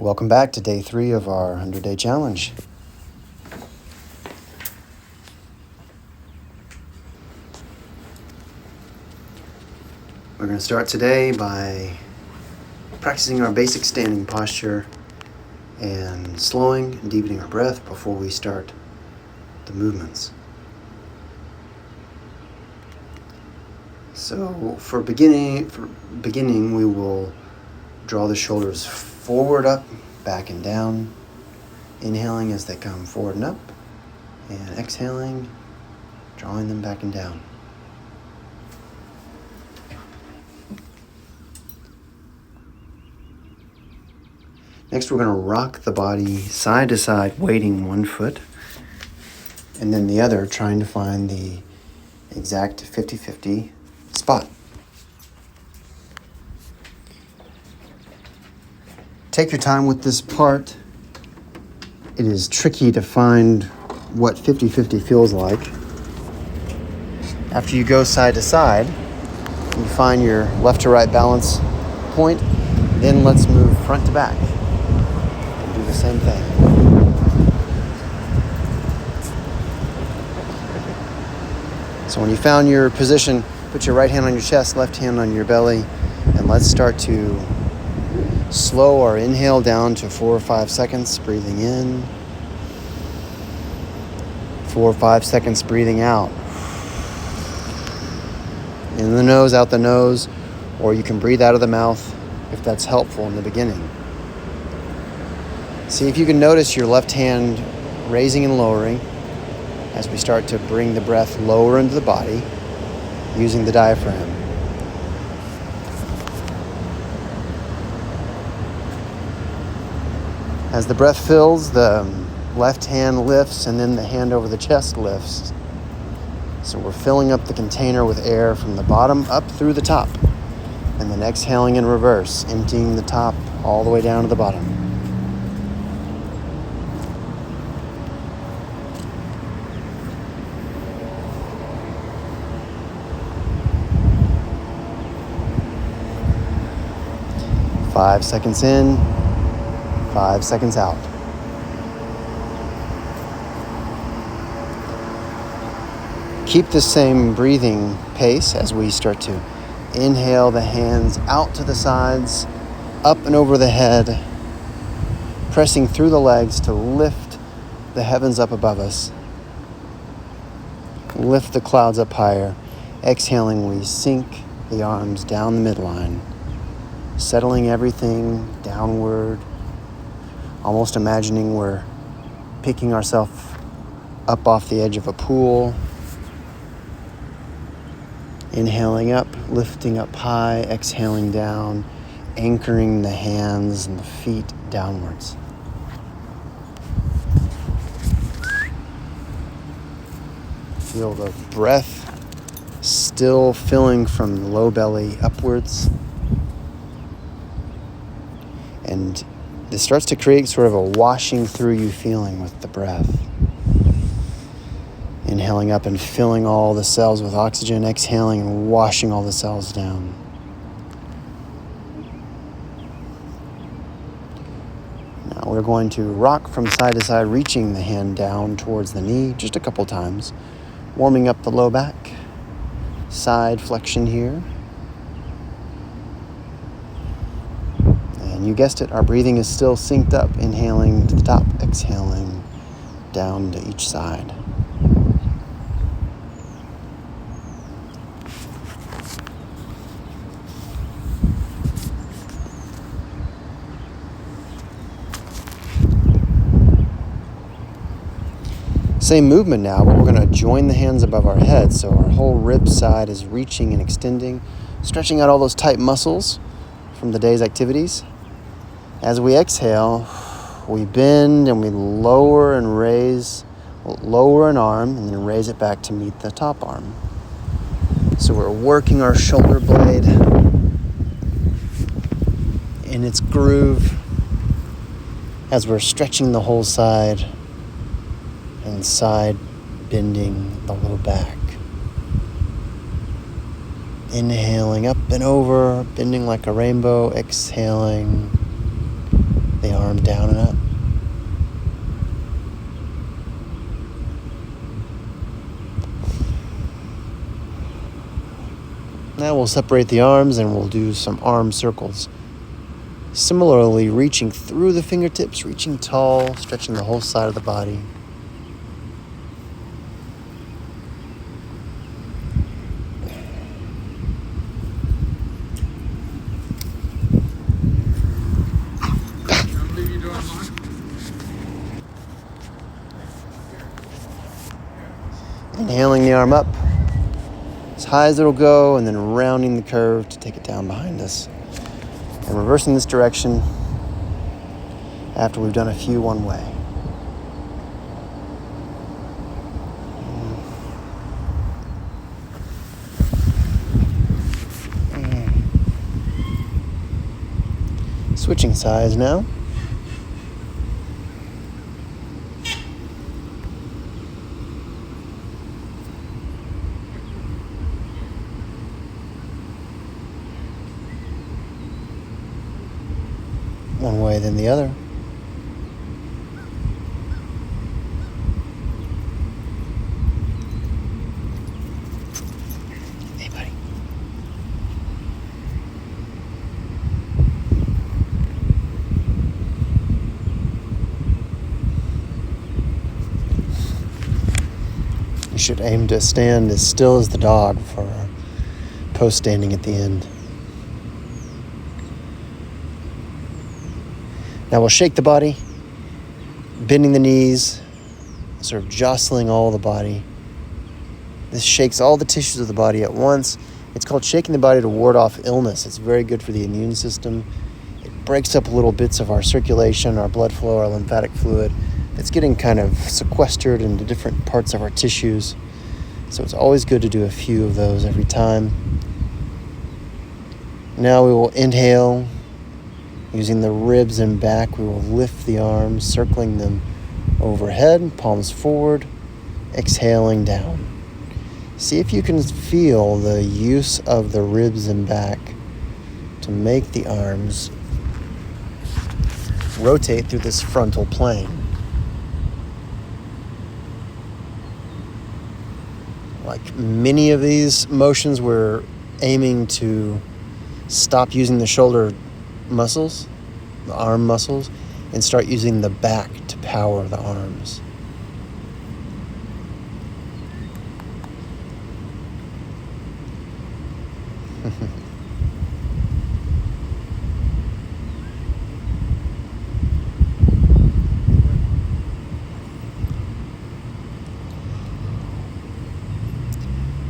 Welcome back to day 3 of our 100-day challenge. We're going to start today by practicing our basic standing posture and slowing and deepening our breath before we start the movements. So for beginning, we will draw the shoulders forward, up, back and down, inhaling as they come forward and up, and exhaling, drawing them back and down. Next, we're going to rock the body side to side, weighting one foot, and then the other, trying to find the exact 50-50 spot. Take your time with this part. It is tricky to find what 50-50 feels like. After you go side to side, you find your left to right balance point, then let's move front to back and do the same thing. So when you found your position, put your right hand on your chest, left hand on your belly, and let's start to slow our inhale down to 4 or 5 seconds, breathing in. 4 or 5 seconds, breathing out. In the nose, out the nose, or you can breathe out of the mouth if that's helpful in the beginning. See if you can notice your left hand raising and lowering as we start to bring the breath lower into the body using the diaphragm. As the breath fills, the left hand lifts and then the hand over the chest lifts. So we're filling up the container with air from the bottom up through the top, and then exhaling in reverse, emptying the top all the way down to the bottom. Five seconds in, 5 seconds out. Keep the same breathing pace as we start to inhale the hands out to the sides, up and over the head, pressing through the legs to lift the heavens up above us. Lift the clouds up higher. Exhaling, we sink the arms down the midline, settling everything downward, almost imagining we're picking ourselves up off the edge of a pool. Inhaling up, lifting up high, exhaling down, anchoring the hands and the feet downwards. Feel the breath still filling from the low belly upwards. And this starts to create sort of a washing through you feeling with the breath. Inhaling up and filling all the cells with oxygen, exhaling and washing all the cells down. Now we're going to rock from side to side, reaching the hand down towards the knee just a couple times, warming up the low back. Side flexion here. And you guessed it, our breathing is still synced up, inhaling to the top, exhaling down to each side. Same movement now, but we're going to join the hands above our head so our whole rib side is reaching and extending, stretching out all those tight muscles from the day's activities. As we exhale, we bend and we lower and raise, lower an arm and then raise it back to meet the top arm. So we're working our shoulder blade in its groove as we're stretching the whole side and side bending the low back. Inhaling up and over, bending like a rainbow, exhaling, the arm down and up. Now we'll separate the arms and we'll do some arm circles. Similarly, reaching through the fingertips, reaching tall, stretching the whole side of the body. Inhaling the arm up as high as it'll go, and then rounding the curve to take it down behind us. And reversing this direction after we've done a few one way. Switching sides now. One way, then the other. Hey, buddy. You should aim to stand as still as the dog for post-standing at the end. Now we'll shake the body, bending the knees, sort of jostling all the body. This shakes all the tissues of the body at once. It's called shaking the body to ward off illness. It's very good for the immune system. It breaks up little bits of our circulation, our blood flow, our lymphatic fluid. It's getting kind of sequestered into different parts of our tissues. So it's always good to do a few of those every time. Now we will inhale. Using the ribs and back, we will lift the arms, circling them overhead, palms forward, exhaling down. See if you can feel the use of the ribs and back to make the arms rotate through this frontal plane. Like many of these motions, we're aiming to stop using the shoulder muscles, the arm muscles, and start using the back to power the arms.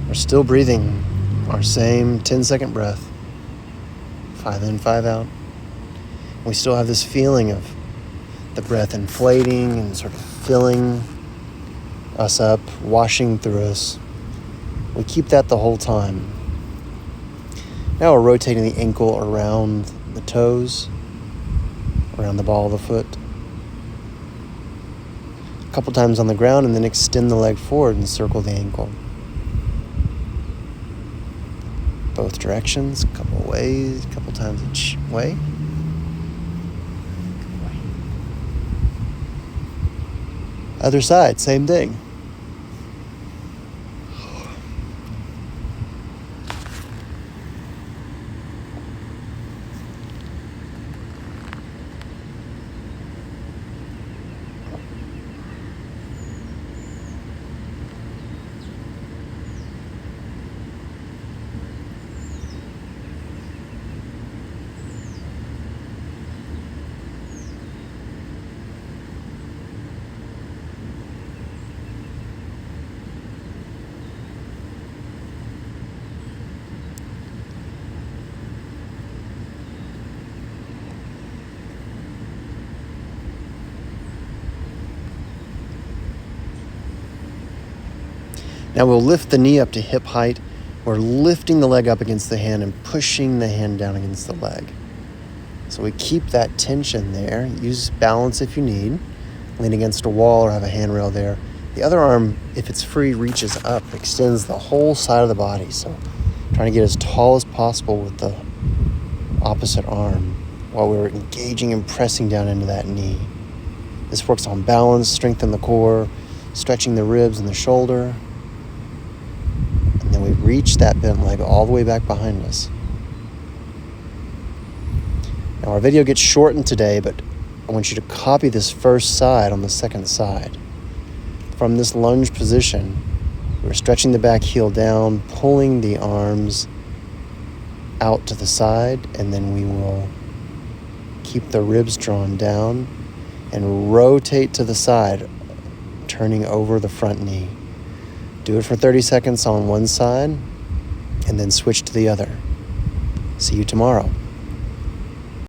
We're still breathing our same 10-second breath. 5 in, 5 out. We still have this feeling of the breath inflating and sort of filling us up, washing through us. We keep that the whole time. Now we're rotating the ankle around the toes, around the ball of the foot. A couple times on the ground, and then extend the leg forward and circle the ankle. Both directions, a couple ways, a couple times each way. Other side, same thing. Now we'll lift the knee up to hip height. We're lifting the leg up against the hand and pushing the hand down against the leg. So we keep that tension there. Use balance if you need. Lean against a wall or have a handrail there. The other arm, if it's free, reaches up, extends the whole side of the body. So trying to get as tall as possible with the opposite arm while we're engaging and pressing down into that knee. This works on balance, strengthen the core, stretching the ribs and the shoulder. And then we reach that bent leg all the way back behind us. Now our video gets shortened today, but I want you to copy this first side on the second side. From this lunge position, we're stretching the back heel down, pulling the arms out to the side, and then we will keep the ribs drawn down and rotate to the side, turning over the front knee. Do it for 30 seconds on one side, and then switch to the other. See you tomorrow.